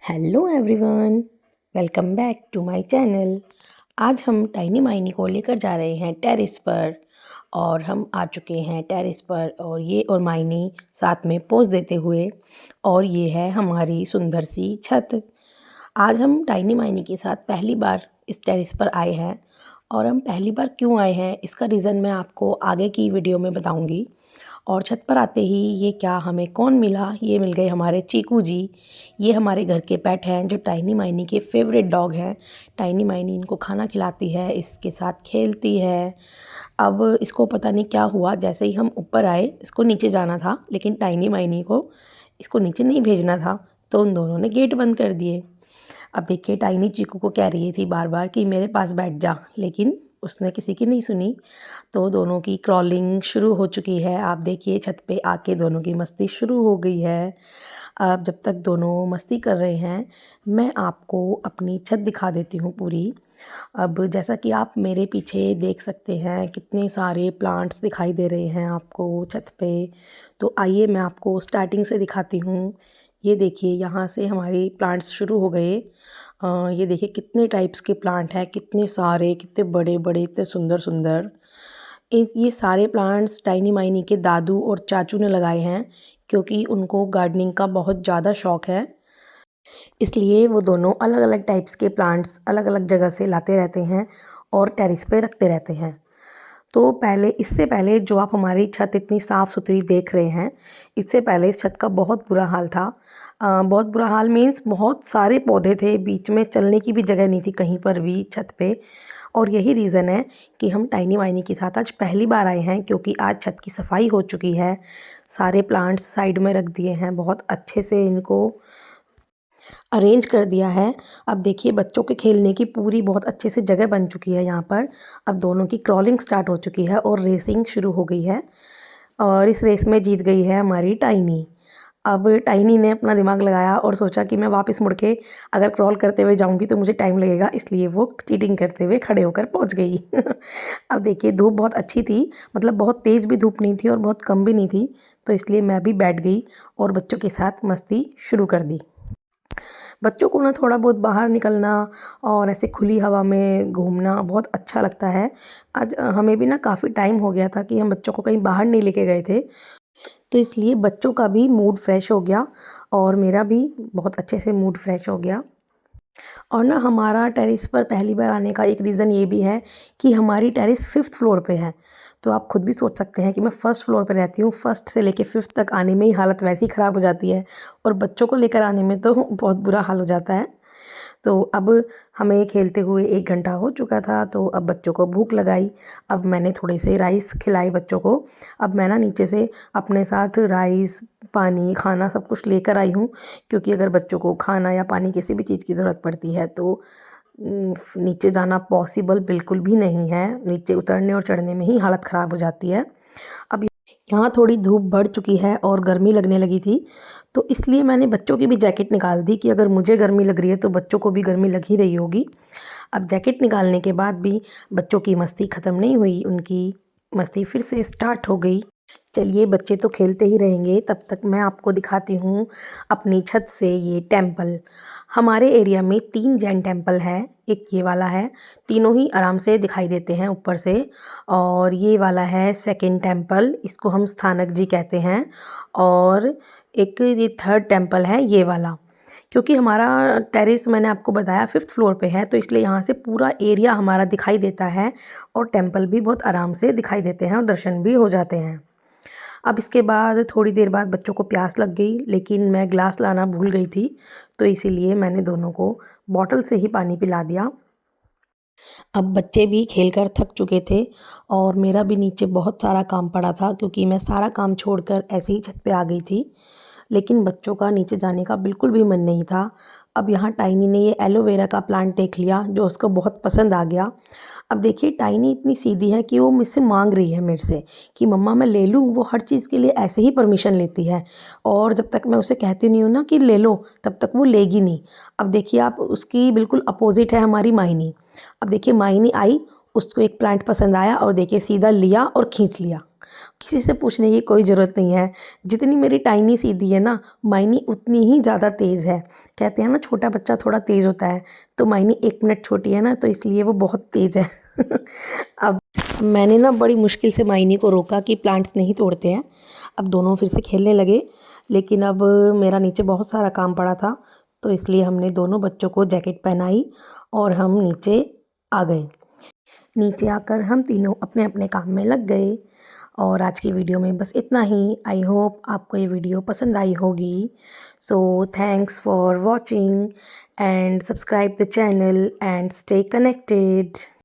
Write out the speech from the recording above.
Hello everyone, welcome back to my channel. आज हम tiny माइनी को लेकर जा रहे हैं टेरेस पर और हम आ चुके हैं टेरेस पर और ये और माइनी साथ में पोज देते हुए। और ये है हमारी सुंदर सी छत। आज हम टाइनी माइनी के साथ पहली बार इस टेरेस पर आए हैं और हम पहली बार क्यों आए हैं इसका रीज़न मैं आपको आगे की वीडियो में बताऊंगी। और छत पर आते ही ये क्या हमें कौन मिला, ये मिल गए हमारे चीकू जी। ये हमारे घर के पेट हैं जो टाइनी माइनी के फेवरेट डॉग हैं। टाइनी माइनी इनको खाना खिलाती है, इसके साथ खेलती है। अब इसको पता नहीं क्या हुआ, जैसे ही हम ऊपर आए इसको नीचे जाना था लेकिन टाइनी माइनी को इसको नीचे नहीं भेजना था, तो उन दोनों ने गेट बंद कर दिए। अब देखिए टाइनी चीकू को कह रही थी बार बार कि मेरे पास बैठ जा, लेकिन उसने किसी की नहीं सुनी। तो दोनों की क्रॉलिंग शुरू हो चुकी है। आप देखिए छत पे आके दोनों की मस्ती शुरू हो गई है। अब जब तक दोनों मस्ती कर रहे हैं मैं आपको अपनी छत दिखा देती हूँ पूरी। अब जैसा कि आप मेरे पीछे देख सकते हैं कितने सारे प्लांट्स दिखाई दे रहे हैं आपको छत पे। तो आइए मैं आपको स्टार्टिंग से दिखाती हूँ। ये देखिए यहाँ से हमारे प्लांट्स शुरू हो गए। ये देखिए कितने टाइप्स के प्लांट हैं, कितने सारे, कितने बड़े बड़े, इतने सुंदर सुंदर। ये सारे प्लांट्स टाइनी माइनी के दादू और चाचू ने लगाए हैं क्योंकि उनको गार्डनिंग का बहुत ज़्यादा शौक़ है। इसलिए वो दोनों अलग अलग टाइप्स के प्लांट्स अलग अलग जगह से लाते रहते हैं और टेरेस पे रखते रहते हैं। तो इससे पहले जो आप हमारी छत इतनी साफ़ सुथरी देख रहे हैं, इससे पहले इस छत का बहुत बुरा हाल था। बहुत बुरा हाल मीन्स बहुत सारे पौधे थे, बीच में चलने की भी जगह नहीं थी कहीं पर भी छत पे। और यही रीज़न है कि हम टाइनी माइनी के साथ आज पहली बार आए हैं क्योंकि आज छत की सफाई हो चुकी है। सारे प्लांट्स साइड में रख दिए हैं, बहुत अच्छे से इनको अरेंज कर दिया है। अब देखिए बच्चों के खेलने की पूरी बहुत अच्छे से जगह बन चुकी है यहाँ पर। अब दोनों की क्रॉलिंग स्टार्ट हो चुकी है और रेसिंग शुरू हो गई है और इस रेस में जीत गई है हमारी टाइनी। अब टाइनी ने अपना दिमाग लगाया और सोचा कि मैं वापस मुड़ के अगर क्रॉल करते हुए जाऊंगी तो मुझे टाइम लगेगा, इसलिए वो चीटिंग करते हुए खड़े होकर पहुंच गई। अब देखिए धूप बहुत अच्छी थी, मतलब बहुत तेज़ भी धूप नहीं थी और बहुत कम भी नहीं थी, तो इसलिए मैं भी बैठ गई और बच्चों के साथ मस्ती शुरू कर दी। बच्चों को ना थोड़ा बहुत बाहर निकलना और ऐसे खुली हवा में घूमना बहुत अच्छा लगता है। आज हमें भी ना काफ़ी टाइम हो गया था कि हम बच्चों को कहीं बाहर नहीं लेके गए थे, तो इसलिए बच्चों का भी मूड फ्रेश हो गया और मेरा भी बहुत अच्छे से मूड फ्रेश हो गया। और ना हमारा टेरेस पर पहली बार आने का एक रीज़न ये भी है कि हमारी टेरेस 5th फ्लोर पे है। तो आप खुद भी सोच सकते हैं कि मैं फर्स्ट फ्लोर पे रहती हूँ, फर्स्ट से लेके 5th तक आने में ही हालत वैसी ख़राब हो जाती है और बच्चों को लेकर आने में तो बहुत बुरा हाल हो जाता है। तो अब हमें खेलते हुए 1 घंटा हो चुका था, तो अब बच्चों को भूख लगाई। अब मैंने थोड़े से राइस खिलाए बच्चों को। अब मैं ना नीचे से अपने साथ राइस, पानी, खाना सब कुछ लेकर आई हूँ क्योंकि अगर बच्चों को खाना या पानी किसी भी चीज़ की ज़रूरत पड़ती है तो नीचे जाना पॉसिबल बिल्कुल भी नहीं है। नीचे उतरने और चढ़ने में ही हालत ख़राब हो जाती है। अब यहाँ थोड़ी धूप बढ़ चुकी है और गर्मी लगने लगी थी, तो इसलिए मैंने बच्चों की भी जैकेट निकाल दी कि अगर मुझे गर्मी लग रही है तो बच्चों को भी गर्मी लग ही रही होगी। अब जैकेट निकालने के बाद भी बच्चों की मस्ती ख़त्म नहीं हुई, उनकी मस्ती फिर से स्टार्ट हो गई। चलिए बच्चे तो खेलते ही रहेंगे, तब तक मैं आपको दिखाती हूँ अपनी छत से ये टेम्पल। हमारे एरिया में 3 जैन टेम्पल है, एक ये वाला है, तीनों ही आराम से दिखाई देते हैं ऊपर से। और ये वाला है सेकंड टेम्पल, इसको हम स्थानक जी कहते हैं। और एक ये थर्ड टेम्पल है ये वाला। क्योंकि हमारा टेरेस मैंने आपको बताया 5th फ्लोर पे है, तो इसलिए यहाँ से पूरा एरिया हमारा दिखाई देता है और टेम्पल भी बहुत आराम से दिखाई देते हैं और दर्शन भी हो जाते हैं। अब इसके बाद थोड़ी देर बाद बच्चों को प्यास लग गई, लेकिन मैं ग्लास लाना भूल गई थी, तो इसीलिए मैंने दोनों को बॉटल से ही पानी पिला दिया। अब बच्चे भी खेलकर थक चुके थे और मेरा भी नीचे बहुत सारा काम पड़ा था क्योंकि मैं सारा काम छोड़कर ऐसे ही छत पे आ गई थी। लेकिन बच्चों का नीचे जाने का बिल्कुल भी मन नहीं था। अब यहाँ टाइनी ने ये एलोवेरा का प्लांट देख लिया जो उसको बहुत पसंद आ गया। अब देखिए टाइनी इतनी सीधी है कि वो मुझसे मांग रही है मेरे से कि मम्मा मैं ले लूँ। वो हर चीज़ के लिए ऐसे ही परमिशन लेती है और जब तक मैं उसे कहती नहीं हूँ ना कि ले लो, तब तक वो लेगी नहीं। अब देखिए आप, उसकी बिल्कुल अपोजिट है हमारी माइनी। अब देखिए माइनी आई, उसको एक प्लांट पसंद आया और देखिए सीधा लिया और खींच लिया। किसी से पूछने की कोई ज़रूरत नहीं है। जितनी मेरी टाइनी सीधी है ना, माइनी उतनी ही ज़्यादा तेज़ है। कहते हैं ना छोटा बच्चा थोड़ा तेज़ होता है, तो माइनी 1 मिनट छोटी है ना, तो इसलिए वो बहुत तेज़ है। अब मैंने ना बड़ी मुश्किल से माइनी को रोका कि प्लांट्स नहीं तोड़ते हैं। अब दोनों फिर से खेलने लगे, लेकिन अब मेरा नीचे बहुत सारा काम पड़ा था, तो इसलिए हमने दोनों बच्चों को जैकेट पहनाई और हम नीचे आ गए। नीचे आकर हम तीनों अपने अपने काम में लग गए। और आज की वीडियो में बस इतना ही। आई होप आपको ये वीडियो पसंद आई होगी। So thanks for watching and subscribe the channel and stay connected.